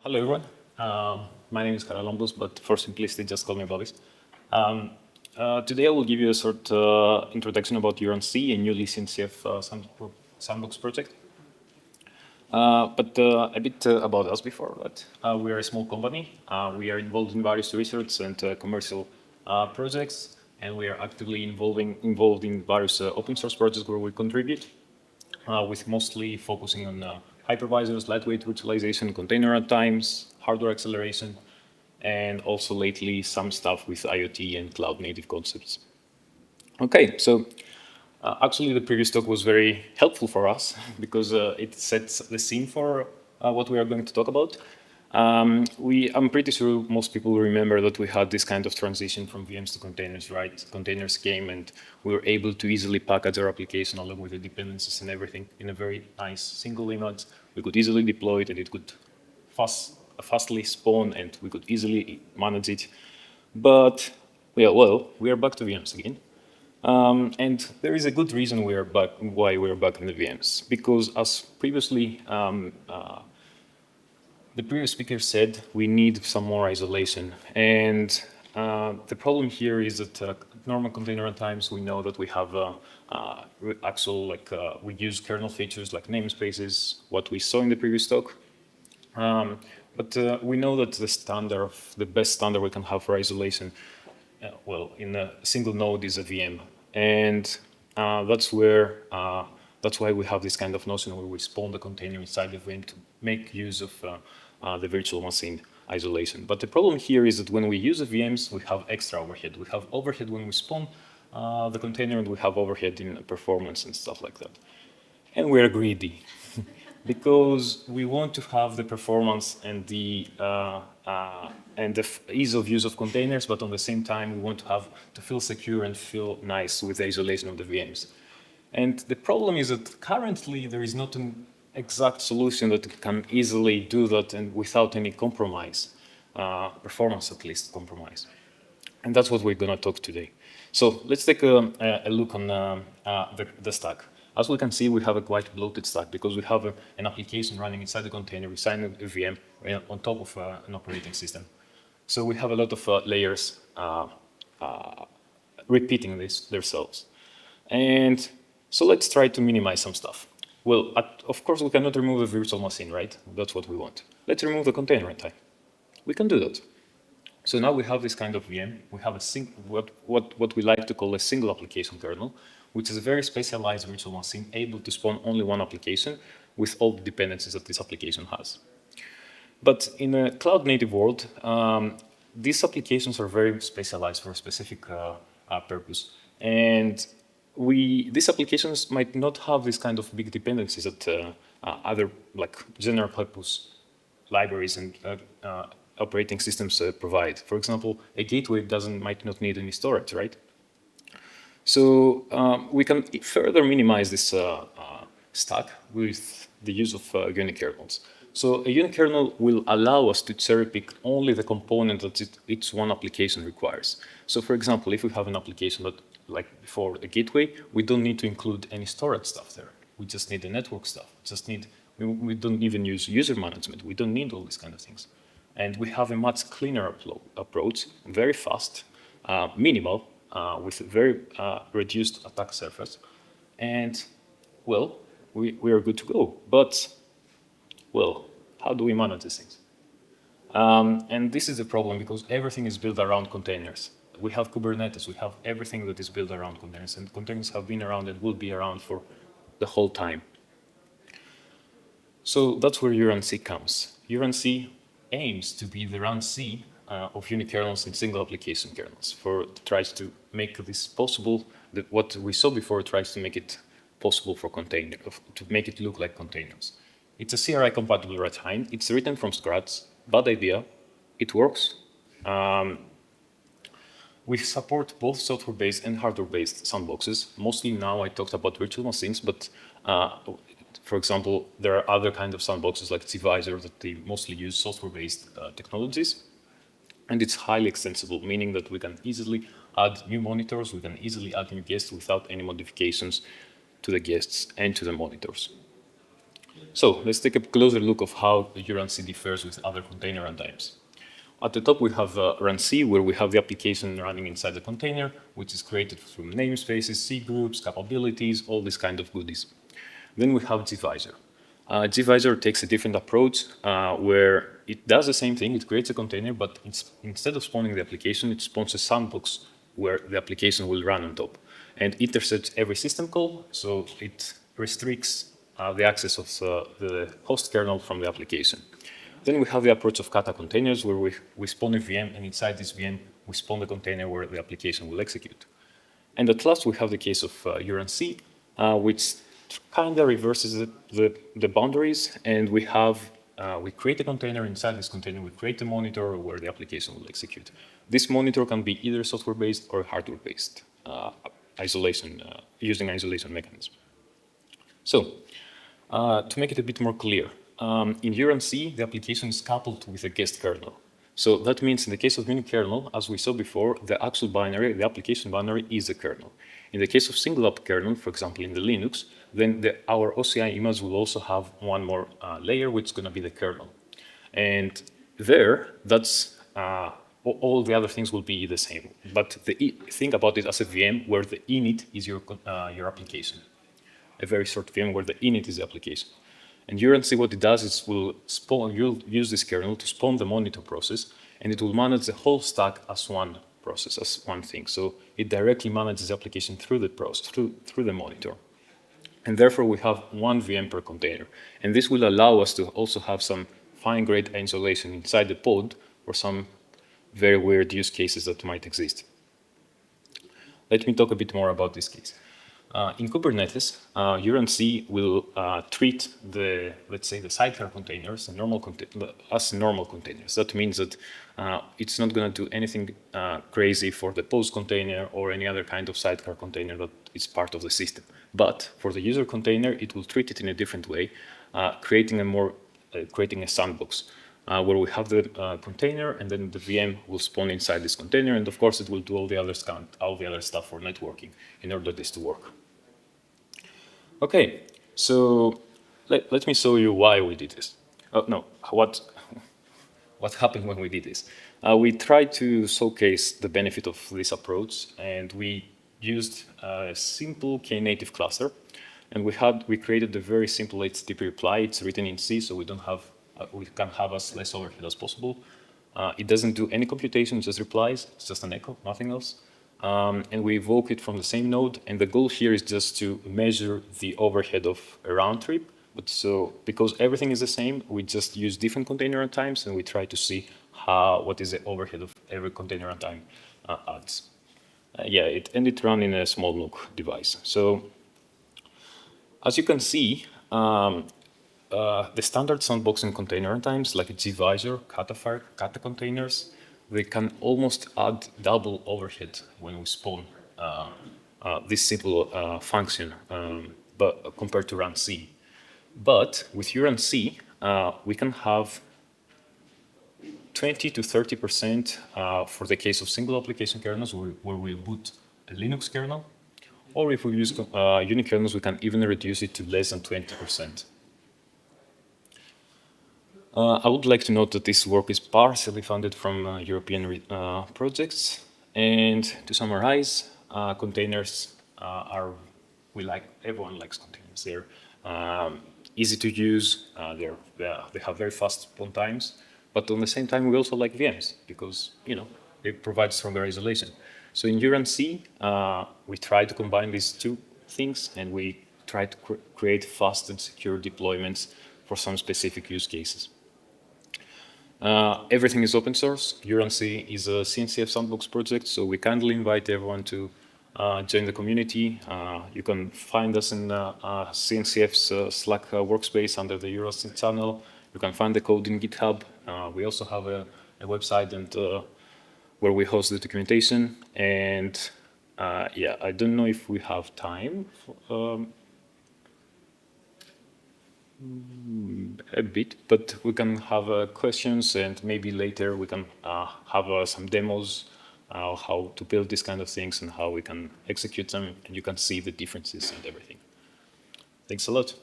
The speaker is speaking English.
Hello everyone. My name is Charalampos, but for simplicity, just call me Bobis. Um, Today I will give you a short introduction about urunc, a newly CNCF sandbox project. But a bit about us before that. We are a small company. We are involved in various research and commercial projects, and we are actively involved in various open source projects where we contribute, with mostly focusing on hypervisors, lightweight virtualization, container runtimes, hardware acceleration, and also lately some stuff with IoT and cloud native concepts. Okay, so actually the previous talk was very helpful for us because it sets the scene for what we are going to talk about. I'm pretty sure most people remember that we had this kind of transition from VMs to containers, right? Containers came and we were able to easily package our application along with the dependencies and everything in a very nice single image. We could easily deploy it and it could fastly spawn and we could easily manage it. But, yeah, well, we are back to VMs again. And there is a good reason why we're back in the VMs. Because as previously the previous speaker said, we need some more isolation. And the problem here is that normal container runtimes, we know that we have we use kernel features like namespaces, what we saw in the previous talk. But we know that the best standard we can have for isolation, in a single node is a VM. And that's why we have this kind of notion where we spawn the container inside the VM to make use of the virtual machine isolation. But the problem here is that when we use the VMs, we have extra overhead. We have overhead when we spawn the container, and we have overhead in performance and stuff like that. And we're greedy because we want to have the performance and the ease of use of containers, but on the same time, we want to feel secure and feel nice with the isolation of the VMs. And the problem is that currently there is not an exact solution that can easily do that and without any compromise, performance at least compromise. And that's what we're going to talk today. So let's take a look on the stack. As we can see, we have a quite bloated stack because we have an application running inside the container, inside a VM, on top of an operating system. So we have a lot of layers repeating themselves. And so let's try to minimize some stuff. Well, of course, we cannot remove the virtual machine, right? That's what we want. Let's remove the container runtime. We can do that. So now we have this kind of VM. We have what we like to call a single application kernel, which is a very specialized virtual machine able to spawn only one application with all the dependencies that this application has. But in a cloud-native world, these applications are very specialized for a specific purpose. And these applications might not have this kind of big dependencies that other like general purpose libraries and operating systems provide. For example, a gateway might not need any storage, right? So we can further minimize this stack with the use of Unikernels. So a Unikernel will allow us to cherry pick only the component that each one application requires. So for example, if we have an application that, like before, a gateway, we don't need to include any storage stuff there. We just need the network stuff. We don't even use user management. We don't need all these kind of things. And we have a much cleaner approach, very fast, minimal, with a very reduced attack surface. And, well, we are good to go. But, well, how do we manage these things? And this is a problem because everything is built around containers. We have Kubernetes, we have everything that is built around containers, and containers have been around and will be around for the whole time. So that's where urunc comes. Urunc aims to be the runc of Unikernels and single application kernels. Tries to make this possible. What we saw before tries to make it possible for to make it look like containers. It's a CRI compatible runtime. It's written from scratch. Bad idea. It works. We support both software-based and hardware-based sandboxes. Mostly now I talked about virtual machines, but for example, there are other kinds of sandboxes like gvisor that they mostly use software-based technologies. And it's highly extensible, meaning that we can easily add new monitors, we can easily add new guests without any modifications to the guests and to the monitors. So let's take a closer look of how the urunc differs with other container runtimes. At the top, we have runc, where we have the application running inside the container, which is created from namespaces, cgroups, capabilities, all these kind of goodies. Then we have gvisor. Gvisor takes a different approach where it does the same thing. It creates a container, but instead of spawning the application, it spawns a sandbox where the application will run on top. And it intercepts every system call, so it restricts the access of the host kernel from the application. Then we have the approach of kata containers, where we spawn a VM, and inside this VM, we spawn the container where the application will execute. And at last, we have the case of urunc, which kind of reverses the boundaries, and we create a container. Inside this container, we create a monitor where the application will execute. This monitor can be either software-based or hardware-based, using isolation mechanism. So, to make it a bit more clear, in urunc, the application is coupled with a guest kernel. So that means in the case of Unikernel, as we saw before, the actual binary, the application binary, is a kernel. In the case of single app kernel, for example, in the Linux, then our OCI image will also have one more layer, which is going to be the kernel. And there, that's all the other things will be the same. But think about it as a VM where the init is your application. A very short VM where the init is the application. And urunc, what it does is you'll use this kernel to spawn the monitor process, and it will manage the whole stack as one process, as one thing. So it directly manages the application through the process, through the monitor. And therefore, we have one VM per container. And this will allow us to also have some fine-grained isolation inside the pod for some very weird use cases that might exist. Let me talk a bit more about this case. In Kubernetes, urunc will treat let's say, the sidecar containers as normal containers. That means that it's not going to do anything crazy for the post container or any other kind of sidecar container that is part of the system. But for the user container, it will treat it in a different way, creating a sandbox where we have the container, and then the VM will spawn inside this container, and of course it will do all the other stuff for networking in order this to work. Okay, so let me show you why we did this. No, what happened when we did this? We tried to showcase the benefit of this approach, and we used a simple Knative cluster, and we created a very simple HTTP reply. It's written in C, so we can have as less overhead as possible. It doesn't do any computation, just replies. It's just an echo, nothing else. And we evoke it from the same node. And the goal here is just to measure the overhead of a round trip. But so because everything is the same, we just use different container runtimes, and we try to see what is the overhead of every container runtime adds. It ran in a small NUC device. So as you can see, the standard sandboxing container runtimes like gvisor, kata containers, they can almost add double overhead when we spawn this simple function, but compared to runc. But with urunc, we can have 20 to 30% for the case of single application kernels where we boot a Linux kernel, or if we use Unikernels, we can even reduce it to less than 20%. I would like to note that this work is partially funded from European projects. And to summarize, containers everyone likes containers. They're easy to use, they have very fast spawn times, but on the same time, we also like VMs because, they provide stronger isolation. So in urunc, we try to combine these two things, and we try to create fast and secure deployments for some specific use cases. Everything is open source. urunc is a CNCF sandbox project, so we kindly invite everyone to join the community. You can find us in CNCF's Slack workspace under the urunc channel. You can find the code in GitHub. We also have a website and where we host the documentation. And I don't know if we have time. A bit, but we can have questions, and maybe later we can have some demos how to build these kind of things and how we can execute them, and you can see the differences and everything. Thanks a lot.